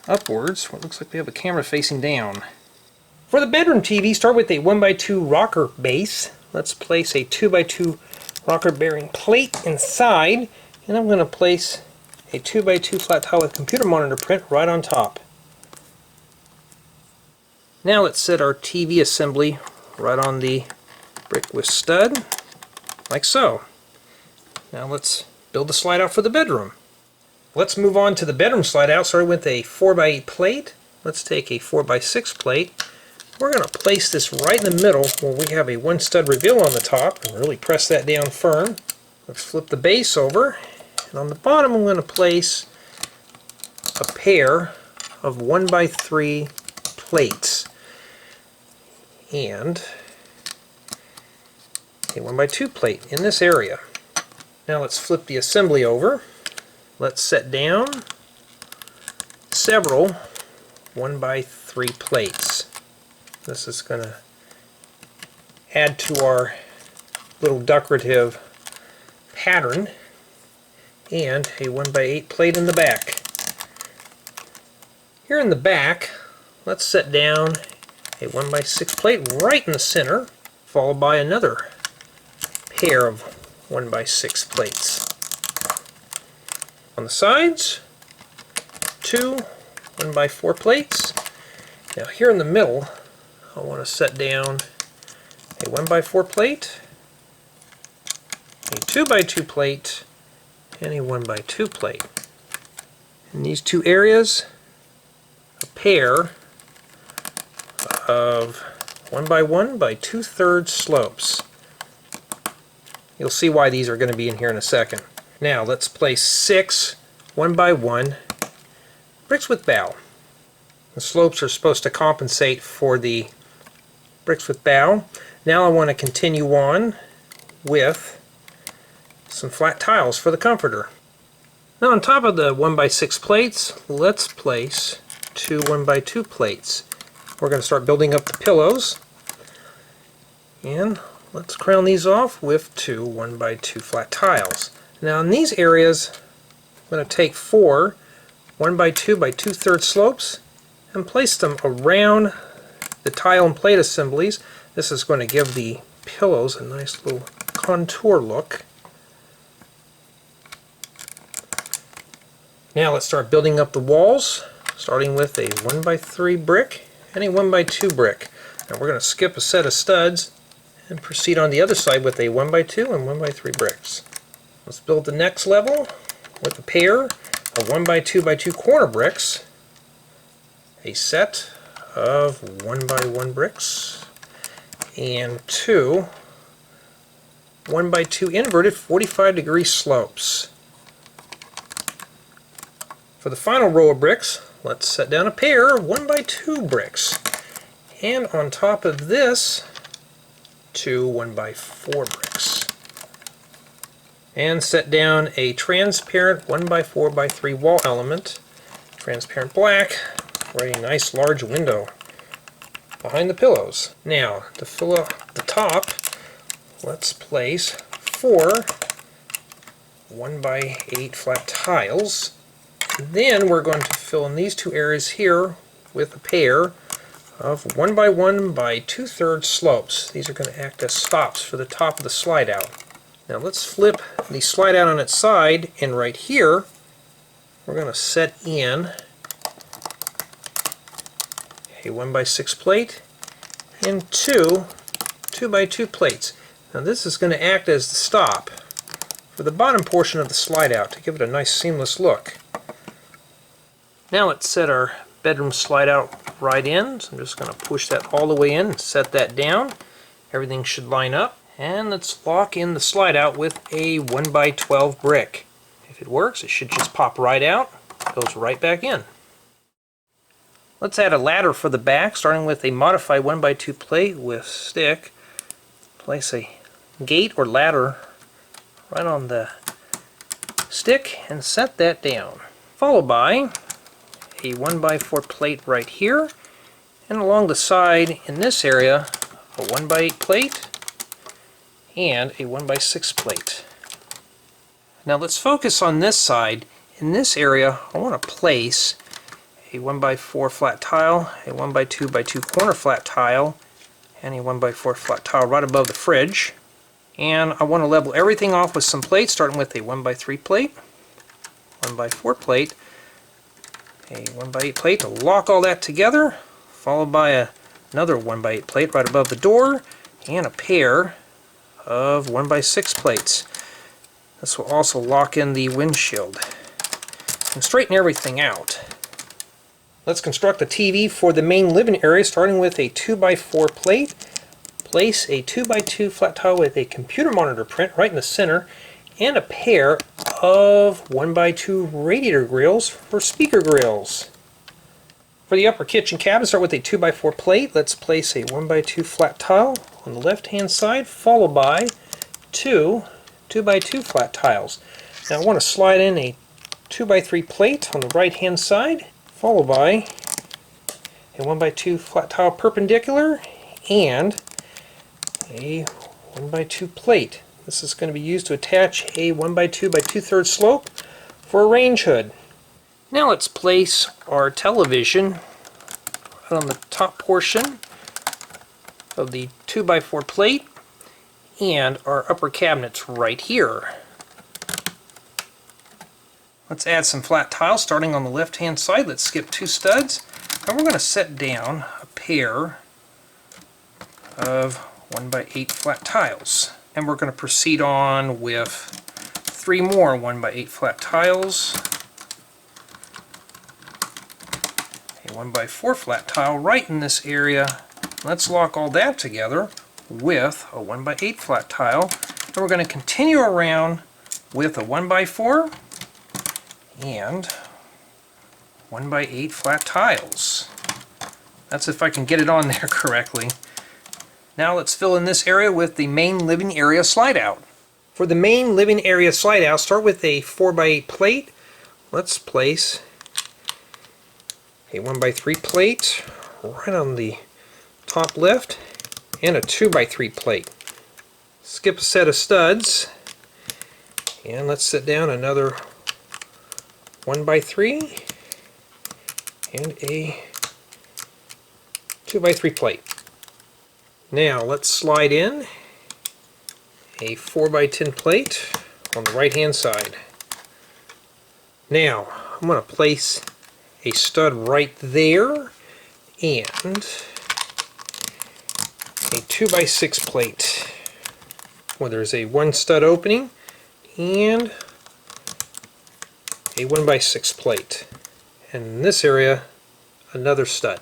upwards. It looks like we have a camera facing down. For the bedroom TV, start with a 1x2 rocker base. Let's place a 2x2 rocker bearing plate inside, and I'm going to place a 2x2 flat tile with computer monitor print right on top. Now let's set our TV assembly right on the brick with stud, like so. Now let's build the slide out for the bedroom. Let's move on to the bedroom slide out, starting with a 4x8 plate. Let's take a 4x6 plate. We're going to place this right in the middle where we have a one stud reveal on the top and really press that down firm. Let's flip the base over, and on the bottom I'm going to place a pair of 1x3 plates and a 1x2 plate in this area. Now let's flip the assembly over. Let's set down several 1x3 plates. This is going to add to our little decorative pattern, and a 1x8 plate in the back. Here in the back, let's set down a 1x6 plate right in the center, followed by another pair of 1x6 plates. On the sides, two 1x4 plates. Now here in the middle, I want to set down a 1x4 plate, a 2x2 plate, and a 1x2 plate. In these two areas, a pair of 1x1 by 2/3 slopes. You'll see why these are going to be in here in a second. Now let's place 6 1x1 bricks with bow. The slopes are supposed to compensate for the bricks with bow. Now I want to continue on with some flat tiles for the comforter. Now on top of the 1x6 plates, let's place two 1x2 plates. We're going to start building up the pillows, and let's crown these off with two 1x2 flat tiles. Now in these areas, I'm going to take 4 1x2 by 2/3 slopes and place them around the tile and plate assemblies. This is going to give the pillows a nice little contour look. Now let's start building up the walls, starting with a 1x3 brick and a 1x2 brick. Now we're going to skip a set of studs and proceed on the other side with a 1x2 and 1x3 bricks. Let's build the next level with a pair of 1x2 by 2 corner bricks, a set of 1x1 bricks, and two 1x2 inverted 45-degree slopes. For the final row of bricks, let's set down a pair of 1x2 bricks. And on top of this, 2 1x4 bricks. And set down a transparent 1x4x3 wall element, transparent black, for a nice large window behind the pillows. Now, to fill up the top, let's place 4 1x8 flat tiles. Then we're going to fill in these two areas here with a pair of 1x1 by 2/3 slopes. These are going to act as stops for the top of the slide out. Now let's flip the slide out on its side, and right here we're going to set in a 1x6 plate and 2 2x2 plates. Now this is going to act as the stop for the bottom portion of the slide out to give it a nice seamless look. Now let's set our bedroom slide out right in. So I'm just going to push that all the way in and set that down. Everything should line up. And let's lock in the slide out with a 1x12 brick. If it works, it should just pop right out. Goes right back in. Let's add a ladder for the back, starting with a modified 1x2 plate with stick. Place a gate or ladder right on the stick and set that down. Followed by a 1x4 plate right here, and along the side in this area a 1x8 plate and a 1x6 plate. Now let's focus on this side. In this area I want to place a 1x4 flat tile, a 1x2x2 corner flat tile, and a 1x4 flat tile right above the fridge. And I want to level everything off with some plates, starting with a 1x3 plate, 1x4 plate, a 1x8 plate to lock all that together, followed by another 1x8 plate right above the door, and a pair of 1x6 plates. This will also lock in the windshield and straighten everything out. Let's construct a TV for the main living area, starting with a 2x4 plate. Place a 2x2 flat tile with a computer monitor print right in the center, and a pair of 1x2 radiator grills for speaker grills. For the upper kitchen cabinet, start with a 2x4 plate. Let's place a 1x2 flat tile on the left hand side, followed by 2 2x2 flat tiles. Now I want to slide in a 2x3 plate on the right hand side, followed by a 1x2 flat tile perpendicular and a 1x2 plate. This is going to be used to attach a 1x2 by 2/3 slope for a range hood. Now let's place our television right on the top portion of the 2x4 plate and our upper cabinets right here. Let's add some flat tiles starting on the left hand side. Let's skip 2 studs, and we're going to set down a pair of 1x8 flat tiles. And we're going to proceed on with 3 more 1x8 flat tiles, a 1x4 flat tile right in this area. Let's lock all that together with a 1x8 flat tile, and we're going to continue around with a 1x4 and 1x8 flat tiles. That's if I can get it on there correctly. Now let's fill in this area with the main living area slide out. For the main living area slide out, start with a 4x8 plate. Let's place a 1x3 plate right on the top left and a 2x3 plate. Skip a set of studs and let's set down another 1x3 and a 2x3 plate. Now let's slide in a 4x10 plate on the right hand side. Now I'm going to place a stud right there and a 2x6 plate where there's a 1 stud opening and a 1x6 plate, and in this area another stud.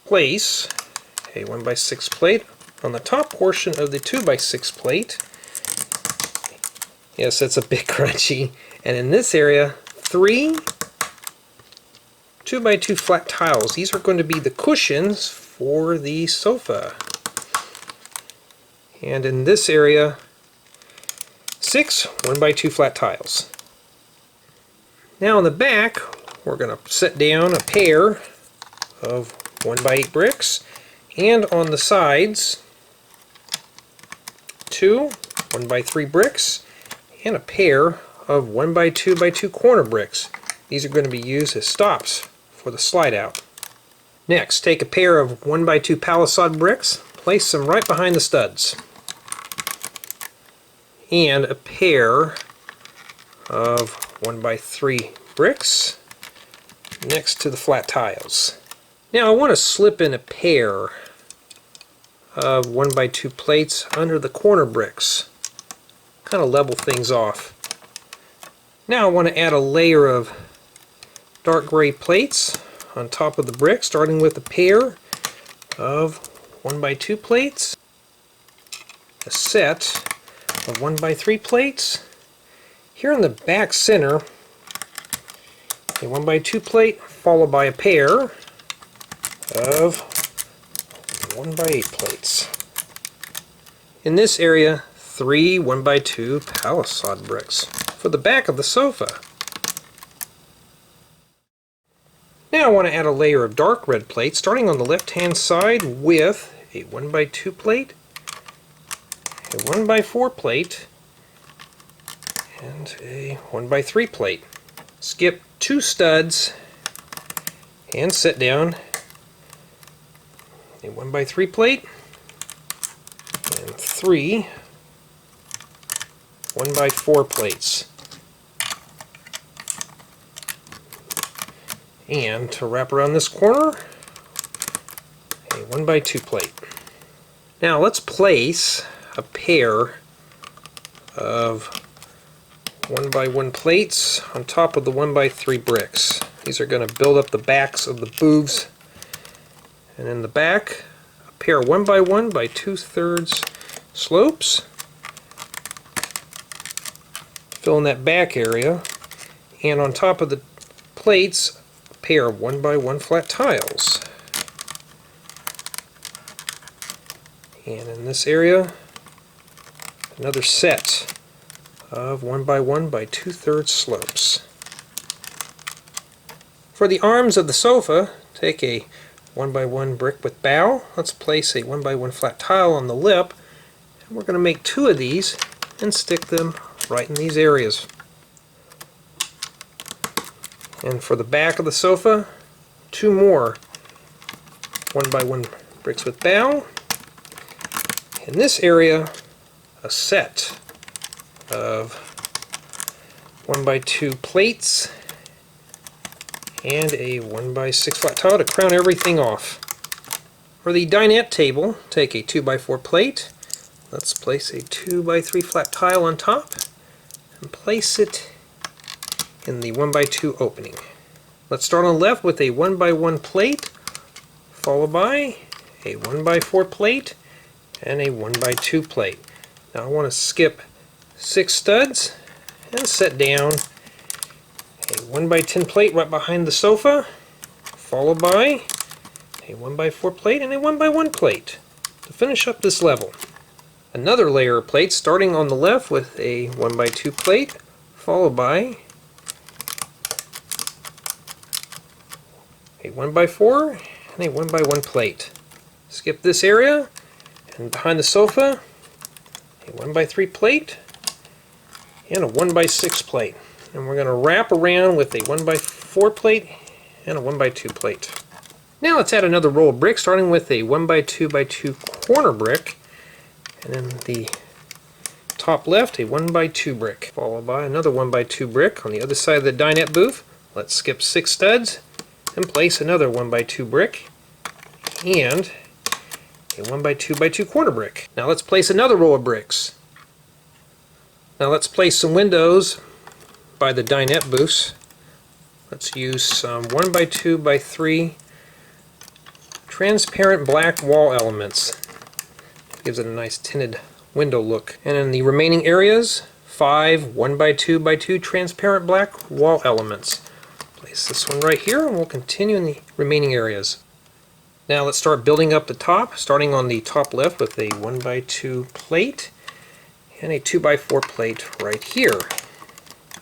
Place a 1x6 plate on the top portion of the 2x6 plate. Yes, that's a bit crunchy. And in this area, 3 2x2 flat tiles. These are going to be the cushions for the sofa. And in this area, 6 1x2 flat tiles. Now on the back, we're going to set down a pair of 1x8 bricks, and on the sides, 2 1x3 bricks, and a pair of 1x2x2 corner bricks. These are going to be used as stops for the slide out. Next, take a pair of 1x2 palisade bricks, place them right behind the studs, and a pair of 1x3 bricks next to the flat tiles. Now I want to slip in a pair of 1x2 plates under the corner bricks, kind of level things off. Now I want to add a layer of dark gray plates on top of the brick, starting with a pair of 1x2 plates, a set of 1x3 plates. Here in the back center, a 1x2 plate followed by a pair of 1x8 plates. In this area, 3 1x2 palisade bricks for the back of the sofa. Now I want to add a layer of dark red plates, starting on the left hand side with a 1x2 plate, a 1x4 plate, and a 1x3 plate. Skip 2 studs and set down a 1x3 plate and 3 1x4 plates. And to wrap around this corner, a 1x2 plate. Now let's place a pair of 1x1 plates on top of the 1x3 bricks. These are going to build up the backs of the booths. And in the back, a pair of 1x1 by 2/3 slopes. Fill in that back area. And on top of the plates, a pair of 1x1 flat tiles. And in this area, another set of 1x1 by 2/3 slopes. For the arms of the sofa, take a 1x1 brick with bow. Let's place a 1x1 flat tile on the lip, and we're going to make 2 of these and stick them right in these areas. And for the back of the sofa, 2 more 1x1 bricks with bow. In this area, a set of 1x2 plates and a 1x6 flat tile to crown everything off. For the dinette table, take a 2x4 plate. Let's place a 2x3 flat tile on top and place it in the 1x2 opening. Let's start on the left with a 1x1 plate, followed by a 1x4 plate and a 1x2 plate. Now I want to skip 6 studs and set down a 1x10 plate right behind the sofa, followed by a 1x4 plate and a 1x1 plate to finish up this level. Another layer of plates, starting on the left with a 1x2 plate, followed by a 1x4 and a 1x1 plate. Skip this area, and behind the sofa, a 1x3 plate and a 1x6 plate. And we're going to wrap around with a 1x4 plate and a 1x2 plate. Now let's add another row of bricks, starting with a 1x2x2 corner brick, and then the top left, a 1x2 brick, followed by another 1x2 brick on the other side of the dinette booth. Let's skip 6 studs and place another 1x2 brick and a 1x2x2 corner brick. Now let's place another row of bricks. Now let's place some windows by the dinette booths. Let's use some 1x2x3 transparent black wall elements. Gives it a nice tinted window look. And in the remaining areas, 5 1x2x2 transparent black wall elements. Place this one right here, and we'll continue in the remaining areas. Now let's start building up the top, starting on the top left with a 1x2 plate and a 2x4 plate right here.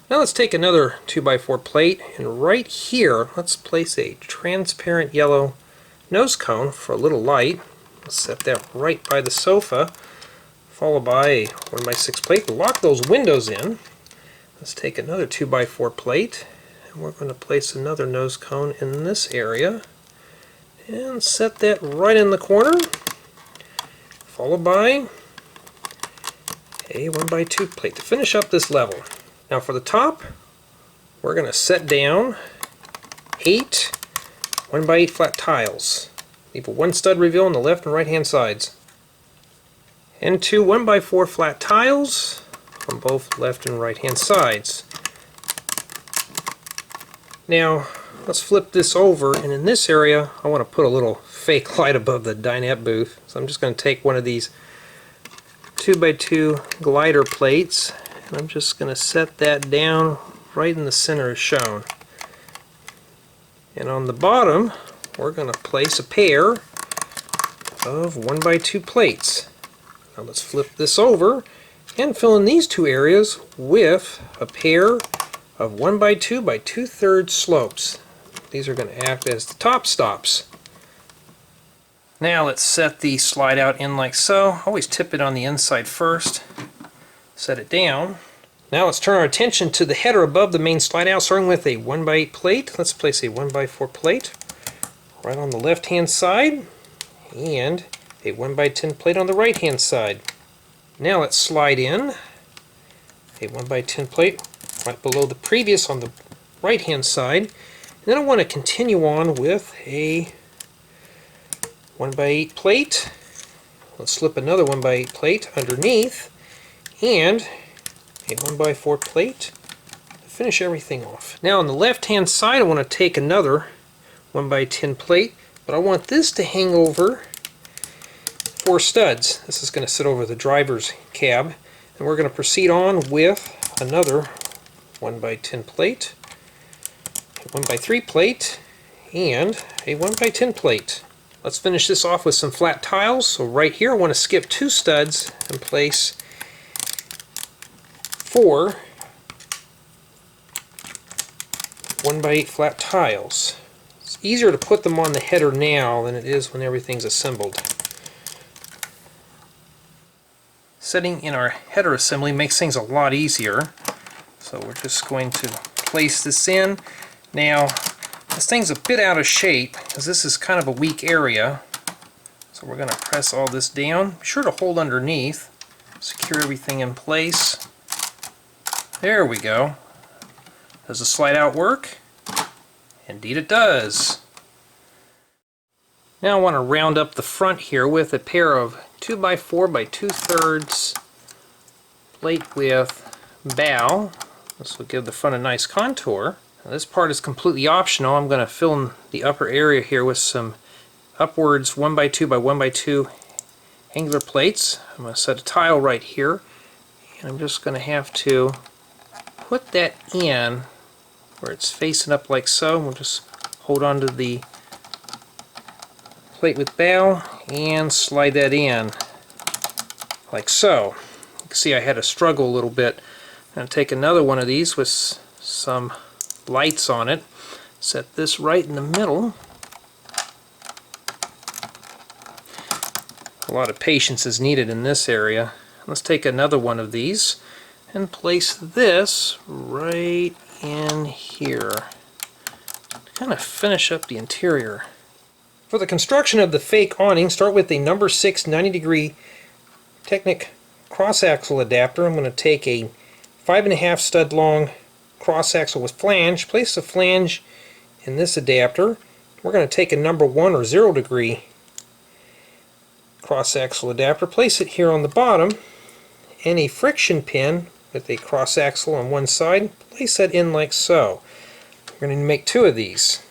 Now let's take another 2x4 plate, and right here let's place a transparent yellow nose cone for a little light. Let's set that right by the sofa, followed by a 1x6 plate. Lock those windows in. Let's take another 2x4 plate, and we're going to place another nose cone in this area and set that right in the corner, followed by a 1x2 plate to finish up this level. Now for the top, we're going to set down 8 1x8 flat tiles. Leave a 1 stud reveal on the left and right hand sides. And 2 1x4 flat tiles on both left and right hand sides. Now let's flip this over, and in this area I want to put a little fake light above the dinette booth. So I'm just going to take one of these 2x2 glider plates, and I'm just going to set that down right in the center as shown. And on the bottom we're going to place a pair of 1x2 plates. Now let's flip this over and fill in these two areas with a pair of 1x2 by 2/3 slopes. These are going to act as the top stops. Now let's set the slide out in like so. Always tip it on the inside first. Set it down. Now let's turn our attention to the header above the main slide out, starting with a 1x8 plate. Let's place a 1x4 plate right on the left hand side and a 1x10 plate on the right hand side. Now let's slide in a 1x10 plate right below the previous on the right hand side. And then I want to continue on with a 1x8 plate. Let's slip another 1x8 plate underneath and a 1x4 plate to finish everything off. Now on the left hand side I want to take another 1x10 plate, but I want this to hang over 4 studs. This is going to sit over the driver's cab, and we're going to proceed on with another 1x10 plate, a 1x3 plate, and a 1x10 plate. Let's finish this off with some flat tiles. So right here I want to skip 2 studs and place 4 1x8 flat tiles. It's easier to put them on the header now than it is when everything's assembled. Setting in our header assembly makes things a lot easier. So we're just going to place this in. Now this thing's a bit out of shape because this is kind of a weak area. So we're going to press all this down. Be sure to hold underneath. Secure everything in place. There we go. Does the slide out work? Indeed it does. Now I want to round up the front here with a pair of 2x4 by 2/3 plate with bow. This will give the front a nice contour. Now this part is completely optional. I'm going to fill in the upper area here with some upwards 1x2 by 1x2 angular plates. I'm going to set a tile right here, and I'm just going to have to put that in where it's facing up like so. We'll just hold on to the plate with bow and slide that in like so. You can see I had to struggle a little bit. I'm going to take another one of these with some lights on it, set this right in the middle. A lot of patience is needed in this area. Let's take another one of these and place this right in here to kind of finish up the interior. For the construction of the fake awning, start with a number 6 90-degree Technic cross-axle adapter. I'm going to take a 5.5 stud long cross-axle with flange, place the flange in this adapter. We're going to take a number 1 or 0-degree cross-axle adapter, place it here on the bottom, and a friction pin with a cross-axle on one side, place that in like so. We're going to make 2 of these.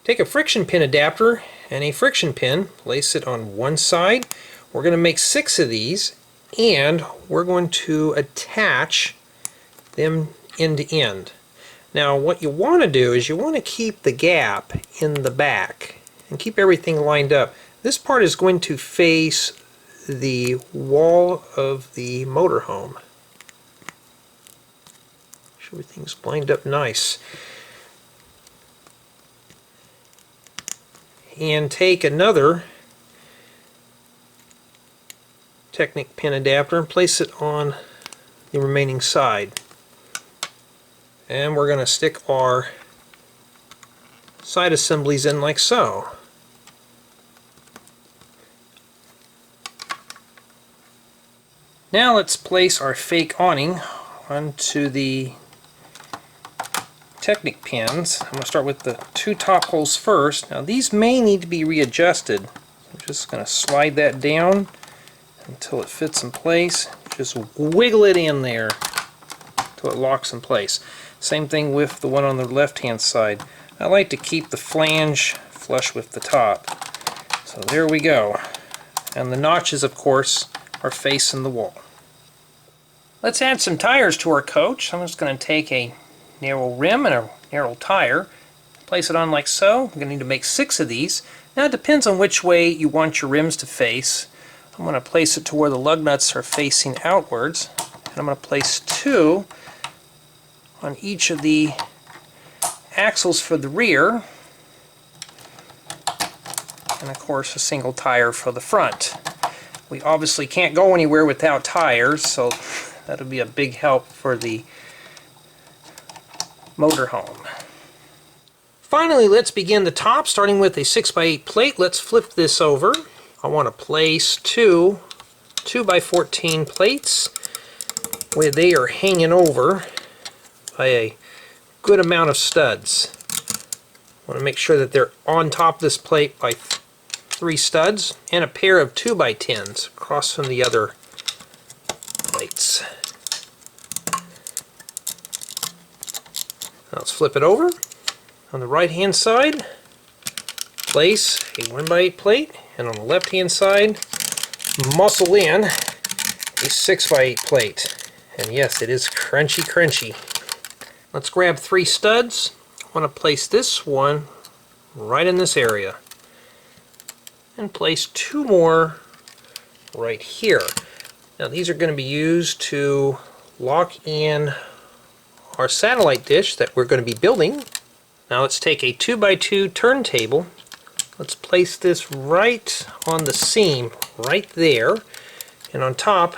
Take a friction pin adapter and a friction pin, place it on one side. We're going to make 6 of these, and we're going to attach them end to end. Now what you want to do is you want to keep the gap in the back and keep everything lined up. This part is going to face the wall of the motorhome. Everything's lined up nice. And take another Technic pin adapter and place it on the remaining side. And we're going to stick our side assemblies in like so. Now let's place our fake awning onto the Technic pins. I'm going to start with the two top holes first. Now these may need to be readjusted. I'm just going to slide that down until it fits in place. Just wiggle it in there until it locks in place. Same thing with the one on the left hand side. I like to keep the flange flush with the top. So there we go. And the notches, of course, are facing the wall. Let's add some tires to our coach. I'm just going to take a narrow rim and a narrow tire, place it on like so. I'm going to need to make 6 of these. Now it depends on which way you want your rims to face. I'm going to place it to where the lug nuts are facing outwards, and I'm going to place 2 on each of the axles for the rear, and of course a single tire for the front. We obviously can't go anywhere without tires, so that'll be a big help for the motorhome. Finally, let's begin the top, starting with a 6x8 plate. Let's flip this over. I want to place 2 2x14 plates where they are hanging over by a good amount of studs. I want to make sure that they're on top of this plate by 3 studs and a pair of 2x10s across from the other plates. Now let's flip it over. On the right hand side, place a 1x8 plate, and on the left hand side, muscle in a 6x8 plate. And yes, it is crunchy crunchy. Let's grab 3 studs. I want to place this one right in this area. And place 2 more right here. Now these are going to be used to lock in our satellite dish that we're going to be building. Now let's take a 2x2 turntable. Let's place this right on the seam right there, and on top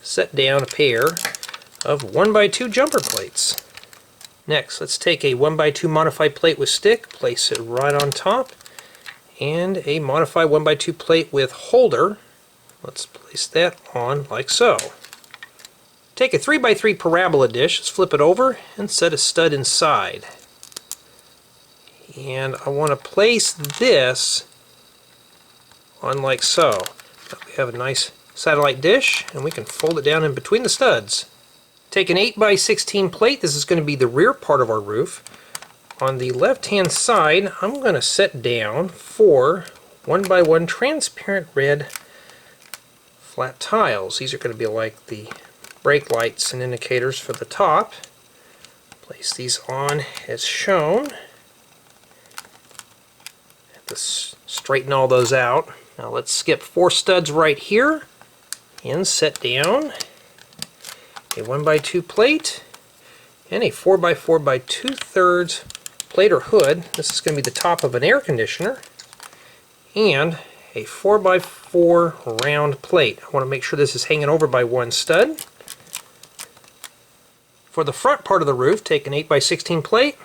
set down a pair of 1x2 jumper plates. Next, let's take a 1x2 modified plate with stick, place it right on top, and a modified 1x2 plate with holder. Let's place that on like so. Take a 3x3 parabola dish, let's flip it over and set a stud inside. And I want to place this on like so. Now we have a nice satellite dish, and we can fold it down in between the studs. Take an 8x16 plate. This is going to be the rear part of our roof. On the left hand side, I'm going to set down 4 1x1 transparent red flat tiles. These are going to be like the brake lights and indicators for the top. Place these on as shown. Straighten all those out. Now let's skip 4 studs right here and set down a 1x2 plate and a 4x4 by 2/3 plate or hood. This is going to be the top of an air conditioner, and a 4x4 round plate. I want to make sure this is hanging over by 1 stud. For the front part of the roof, take an 8x16 plate,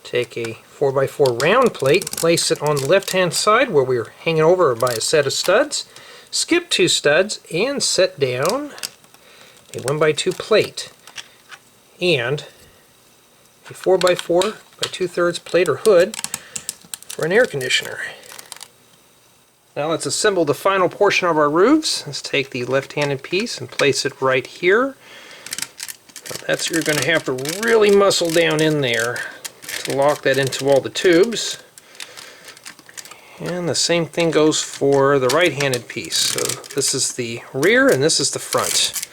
take a 4x4 round plate, place it on the left hand side where we're hanging over by a set of studs, skip 2 studs and set down a 1x2 plate and a 4x4 by 2/3 plate or hood for an air conditioner. Now let's assemble the final portion of our roofs. Let's take the left-handed piece and place it right here. Now that's you're going to have to really muscle down in there to lock that into all the tubes. And the same thing goes for the right-handed piece. So this is the rear and this is the front.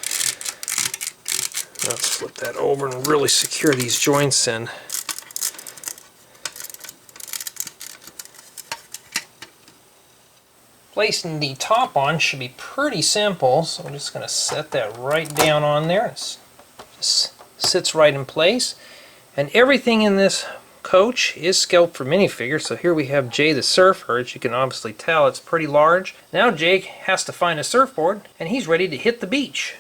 Let's flip that over and really secure these joints in. Placing the top on should be pretty simple, so I'm just going to set that right down on there. It just sits right in place. And everything in this coach is scaled for minifigures. So here we have Jay the surfer. As you can obviously tell, it's pretty large. Now Jake has to find a surfboard, and he's ready to hit the beach.